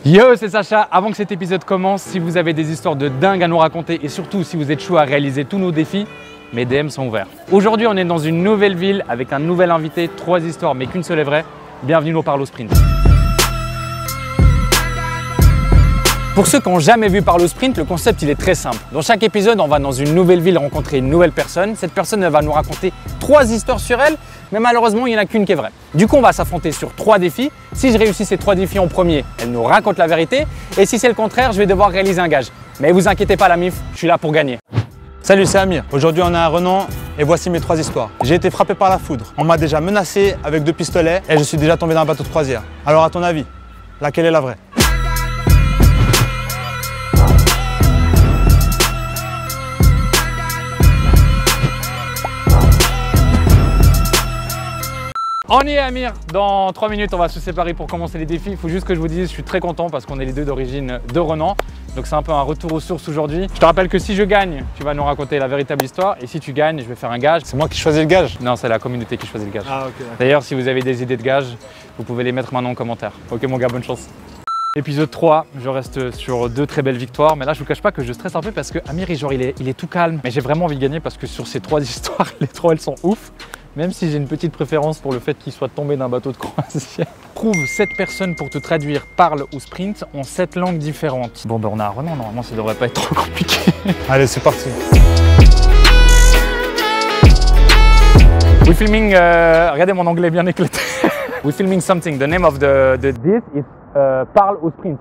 Yo, c'est Sacha. Avant que cet épisode commence, si vous avez des histoires de dingue à nous raconter et surtout si vous êtes chaud à réaliser tous nos défis, mes DM sont ouverts. Aujourd'hui, on est dans une nouvelle ville avec un nouvel invité, 3 histoires mais qu'une seule est vraie. Bienvenue au Parle Sprint. Pour ceux qui n'ont jamais vu Parle Sprint, le concept il est très simple. Dans chaque épisode, on va dans une nouvelle ville rencontrer une nouvelle personne. Cette personne elle va nous raconter 3 histoires sur elle, mais malheureusement, il n'y en a qu'une qui est vraie. Du coup, on va s'affronter sur 3 défis. Si je réussis ces 3 défis en premier, elle nous raconte la vérité. Et si c'est le contraire, je vais devoir réaliser un gage. Mais vous inquiétez pas la MIF, je suis là pour gagner. Salut, c'est Amir. Aujourd'hui, on est à Renan et voici mes 3 histoires. J'ai été frappé par la foudre. On m'a déjà menacé avec 2 pistolets et je suis déjà tombé dans un bateau de croisière. Alors, à ton avis, laquelle est la vraie? On y est Amir, dans 3 minutes on va se séparer pour commencer les défis. Il faut juste que je vous dise, je suis très content parce qu'on est les deux d'origine de Renan. Donc c'est un peu un retour aux sources aujourd'hui. Je te rappelle que si je gagne, tu vas nous raconter la véritable histoire. Et si tu gagnes, je vais faire un gage. C'est moi qui choisis le gage? Non, c'est la communauté qui choisit le gage. Ah ok. D'ailleurs, si vous avez des idées de gage, vous pouvez les mettre maintenant en commentaire. Ok mon gars, bonne chance. Épisode 3, je reste sur 2 très belles victoires. Mais là, je vous cache pas que je stresse un peu parce que Amir, il est tout calme. Mais j'ai vraiment envie de gagner parce que sur ces 3 histoires, les 3 elles sont ouf. Même si j'ai une petite préférence pour le fait qu'il soit tombé d'un bateau de croisière. Trouve 7 personnes pour te traduire parle ou sprint en 7 langues différentes. Bon ben on a Renan, normalement ça devrait pas être trop compliqué. Allez, c'est parti. We're filming, regardez mon anglais bien éclaté. We're filming something. The name of the dish is parle ou sprint.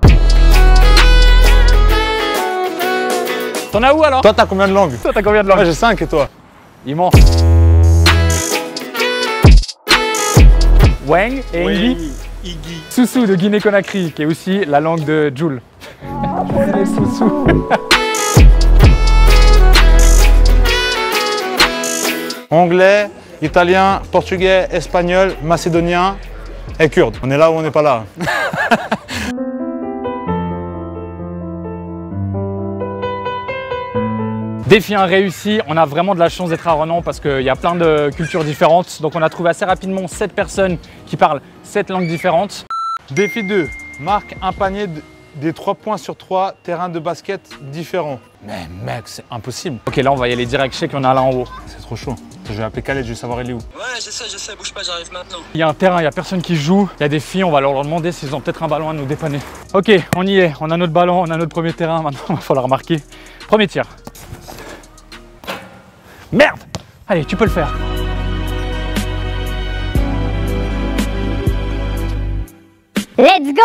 T'en as où alors? Toi, t'as combien de langues? Toi t'as combien de langues? Moi, j'ai 5 et toi? Il ment. Wang et Iggy. Soussou de Guinée-Conakry, qui est aussi la langue de Jules. Les Soussou. Anglais, italien, portugais, espagnol, macédonien et kurde. On est là ou on n'est pas là? Défi 1 réussi, on a vraiment de la chance d'être à Renan parce qu'il y a plein de cultures différentes. Donc on a trouvé assez rapidement 7 personnes qui parlent 7 langues différentes. Défi 2, marque un panier des 3 points sur 3 terrains de basket différents. Mais mec, c'est impossible. Ok, là on va y aller direct, je sais qu'il y en a là en haut. C'est trop chaud. Je vais appeler Khaled, je vais savoir il est où. Ouais, je sais, bouge pas, j'arrive maintenant. Il y a un terrain, il n'y a personne qui joue. Il y a des filles, on va leur demander s'ils ont peut-être un ballon à nous dépanner. Ok, on y est, on a notre ballon, on a notre premier terrain. Maintenant, il va falloir marquer. Premier tir. Merde! Allez, tu peux le faire. Let's go!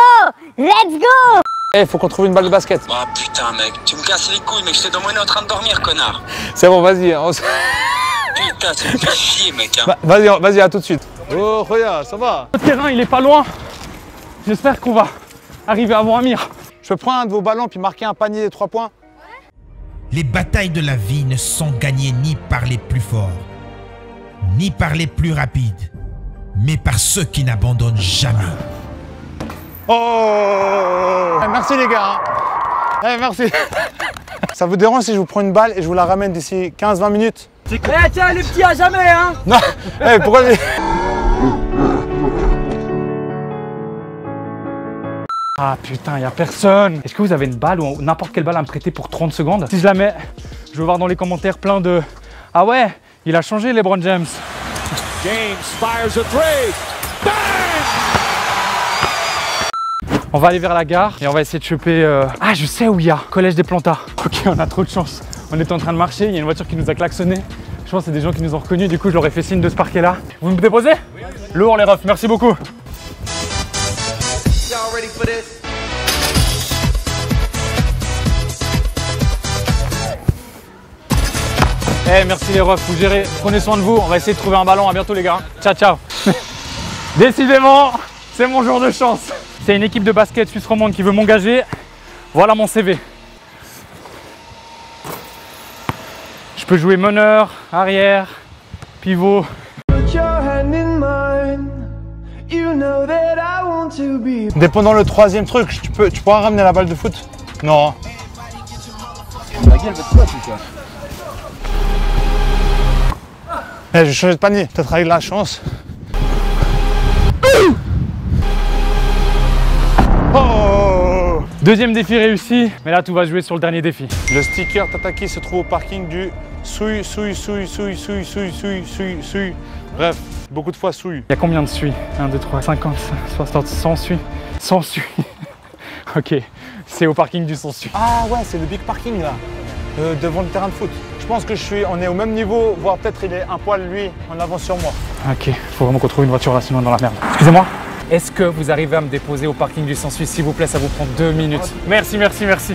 Let's go! Eh, faut qu'on trouve une balle de basket. Ah putain mec, tu me casses les couilles mec, j'étais dans mon nez en train de dormir connard. C'est bon, vas-y. Putain, ça me fait chier mec hein. Vas-y, à tout de suite. Oh, regarde, ça va? Le terrain, il est pas loin. J'espère qu'on va arriver avant Amir. Je peux prendre un de vos ballons puis marquer un panier des 3 points? Les batailles de la vie ne sont gagnées ni par les plus forts, ni par les plus rapides, mais par ceux qui n'abandonnent jamais. Oh! Merci les gars. Merci. Ça vous dérange si je vous prends une balle et je vous la ramène d'ici 15-20 minutes? Eh tiens, le petit à jamais hein. Non. Pourquoi Ah putain, il n'y a personne. Est-ce que vous avez une balle ou n'importe quelle balle à me prêter pour 30 secondes? Si je la mets, je veux voir dans les commentaires plein de... Ah ouais, il a changé LeBron James. James fires a three. Bang! On va aller vers la gare et on va essayer de choper... Ah, je sais où il y a. Collège des Plantas. Ok, on a trop de chance. On était en train de marcher, il y a une voiture qui nous a klaxonné. Je pense que c'est des gens qui nous ont reconnus, du coup je leur ai fait signe de se parquer là. Vous me déposez? Lourd les refs, merci beaucoup. Eh merci les refs, vous gérez, prenez soin de vous, on va essayer de trouver un ballon, à bientôt les gars. Ciao ciao. Décidément, c'est mon jour de chance. C'est une équipe de basket suisse romande qui veut m'engager. Voilà mon CV. Je peux jouer meneur, arrière, pivot. Dépendant le 3e truc, tu pourras ramener la balle de foot? Non. La gueule va te quoi, tout ça? Je vais changer de panier, peut-être avec la chance. Oh! Deuxième défi réussi, mais là tout va se jouer sur le dernier défi. Le sticker Tataki se trouve au parking du Souille. Bref, beaucoup de fois Souille. Il y a combien de suies? 1, 2, 3, 50, 60, 100 suies. 100 suies. Ok, c'est au parking du Sans Suies. Ah ouais, c'est le big parking là, devant le terrain de foot. Je pense que on est au même niveau, voire peut-être il est un poil lui en avance sur moi. Ok, faut vraiment qu'on trouve une voiture là, sinon on est dans la merde. Excusez-moi. Est-ce que vous arrivez à me déposer au parking du Sans Suies, s'il vous plaît? Ça vous prend 2 minutes. Merci. La clé?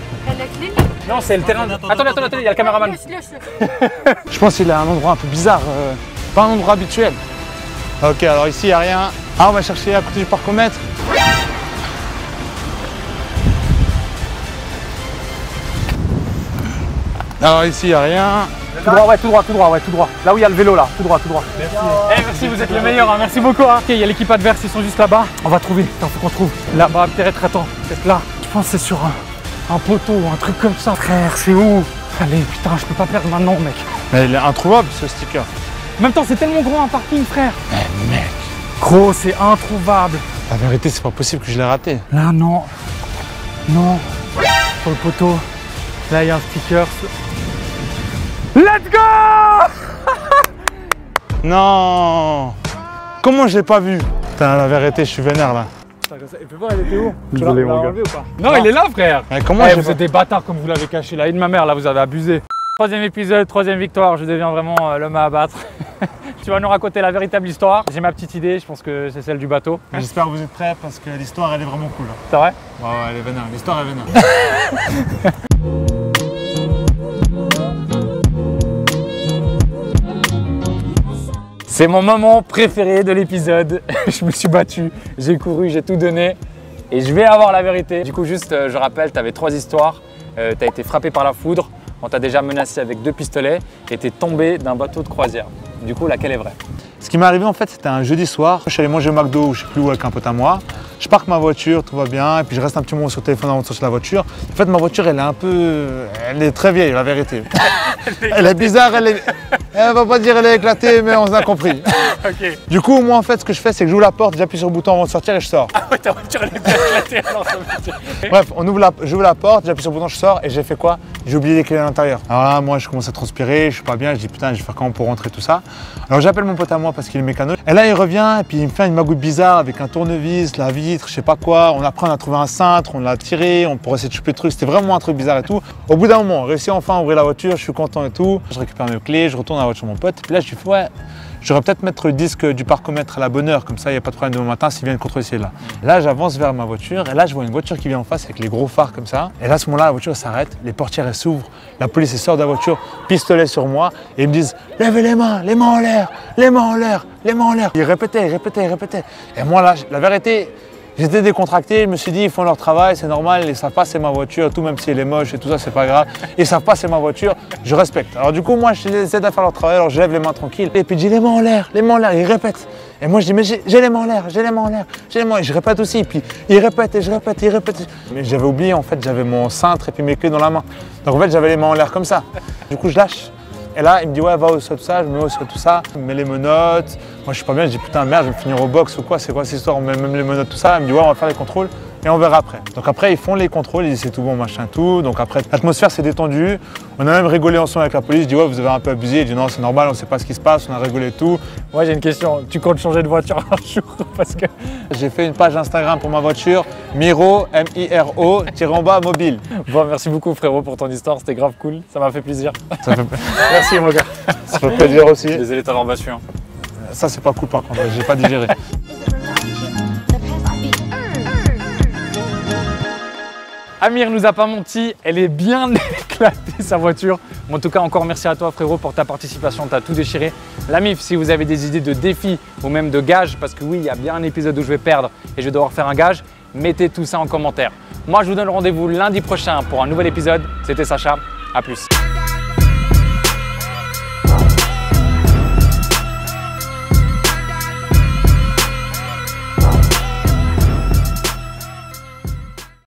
Non, c'est le terrain. Attendez, il y a le caméraman. Je pense qu'il est à un endroit un peu bizarre, pas un endroit habituel. Ok, alors ici il n'y a rien. Ah, on va chercher à côté du parcomètre. Alors ici il n'y a rien. Tout droit. Là où il y a le vélo là, tout droit. Merci. Merci, vous êtes les meilleurs, hein. Merci beaucoup. Hein. Ok, il y a l'équipe adverse, ils sont juste là-bas. On va trouver, attends, faut qu'on trouve. Là-bas, peut-être, attends, peut-être là. Je pense que c'est sur un poteau ou un truc comme ça. Frère, c'est où? Allez, putain, je peux pas perdre maintenant, mec. Mais il est introuvable ce sticker. En même temps, c'est tellement grand un parking, frère. Mais mec. Gros, c'est introuvable. La vérité, c'est pas possible que je l'ai raté. Là, non. Sur le poteau. Là, il y a un sticker. Let's go! Non! Comment je l'ai pas vu? Putain, la vérité, je suis vénère là. Il peut voir, il était où? Désolé, mon gars. Ou pas? Non, il est là, frère. Mais comment Vous êtes des bâtards comme vous l'avez caché là. Et de ma mère, là, vous avez abusé. Troisième épisode, troisième victoire. Je deviens vraiment l'homme à abattre. Tu vas nous raconter la véritable histoire. J'ai ma petite idée, je pense que c'est celle du bateau. J'espère que vous êtes prêts parce que l'histoire, elle est vraiment cool. C'est vrai? Ouais, elle est vénère. L'histoire est vénère. C'est mon moment préféré de l'épisode. Je me suis battu, j'ai couru, j'ai tout donné et je vais avoir la vérité. Du coup, juste, je rappelle, tu avais 3 histoires. Tu as été frappé par la foudre, on t'a déjà menacé avec 2 pistolets et tu es tombé d'un bateau de croisière. Du coup, laquelle est vraie? Ce qui m'est arrivé en fait, c'était un jeudi soir. Je suis allé manger au McDo ou je sais plus où avec un pote à moi. Je parque ma voiture, tout va bien, et puis je reste un petit moment sur le téléphone avant de sortir la voiture. En fait, ma voiture, elle est très vieille, la vérité. Elle est bizarre, elle va pas dire elle est éclatée, mais on a compris. Ok. Du coup, moi en fait, ce que je fais, c'est que j'ouvre la porte, j'appuie sur le bouton avant de sortir et je sors. Ah ouais, ta voiture elle est bien éclatée alors ça veut dire. Bref, j'ouvre la porte, j'appuie sur le bouton, je sors et j'ai fait quoi? J'ai oublié les clés à l'intérieur. Alors là, moi, je commence à transpirer, je suis pas bien, je dis putain, je vais faire comment pour rentrer tout ça. Alors j'appelle mon pote à moi parce qu'il est mécano. Et là, il revient et puis il me fait une magouille bizarre avec un tournevis, la vitre, je sais pas quoi. Après, on a trouvé un cintre, on l'a tiré, on pourrait essayer de choper le truc. C'était vraiment un truc bizarre et tout. Au bout d'un moment, on réussit enfin à ouvrir la voiture, je suis content et tout. Je récupère mes clés, je retourne à la voiture de mon pote. Puis là, je lui fais ouais, j'aurais peut-être mettre le disque du parcomètre à la bonne heure, comme ça, il n'y a pas de problème demain matin s'ils viennent contrôler là. Là, j'avance vers ma voiture et là, je vois une voiture qui vient en face avec les gros phares comme ça. Et là, à ce moment-là, la voiture s'arrête, les portières elles s'ouvrent, la police elle sort de la voiture, pistolet sur moi et ils me disent levez les mains en l'air, les mains en l'air, les mains en l'air. Ils répétaient. Et moi là, la vérité, j'étais décontracté, je me suis dit ils font leur travail, c'est normal, ils savent pas c'est ma voiture, tout même si elle est moche et tout ça, c'est pas grave. Ils savent pas c'est ma voiture, je respecte. Alors du coup, moi je les aide à faire leur travail, alors je lève les mains tranquilles. Et puis je dis les mains en l'air, ils répètent. Et moi je dis mais j'ai les mains en l'air, et je répète aussi, et puis ils répètent et je répète. Mais j'avais oublié en fait, j'avais mon cintre et puis mes clés dans la main. Donc en fait j'avais les mains en l'air comme ça. Du coup je lâche. Et là, il me dit ouais, va au sol tout ça, je me mets au sol tout ça, il me met les menottes. Moi je suis pas bien, je dis putain merde, je vais me finir au box ou quoi, c'est quoi cette histoire, on met même les menottes tout ça. Il me dit ouais, on va faire les contrôles et on verra après. Donc après ils font les contrôles, ils disent c'est tout bon, machin tout. Donc après l'atmosphère s'est détendue, on a même rigolé ensemble avec la police, je dis ouais vous avez un peu abusé, il dit non c'est normal, on sait pas ce qui se passe, on a rigolé et tout. Moi j'ai une question, tu comptes changer de voiture un jour parce que... J'ai fait une page Instagram pour ma voiture, Miro, M-I-R-O, _ mobile. Bon, merci beaucoup frérot pour ton histoire, c'était grave cool, ça m'a fait plaisir. Ça fait, Merci mon gars. ça fait plaisir aussi. Désolé de t'avoir battu. Ça c'est pas cool par contre, j'ai pas digéré. Amir nous a pas menti, elle est bien éclatée sa voiture. En tout cas, encore merci à toi frérot pour ta participation, t'as tout déchiré. La MIF, si vous avez des idées de défis ou même de gages, parce que oui, il y a bien un épisode où je vais perdre et je vais devoir faire un gage, mettez tout ça en commentaire. Moi, je vous donne rendez-vous lundi prochain pour un nouvel épisode. C'était Sacha, à plus.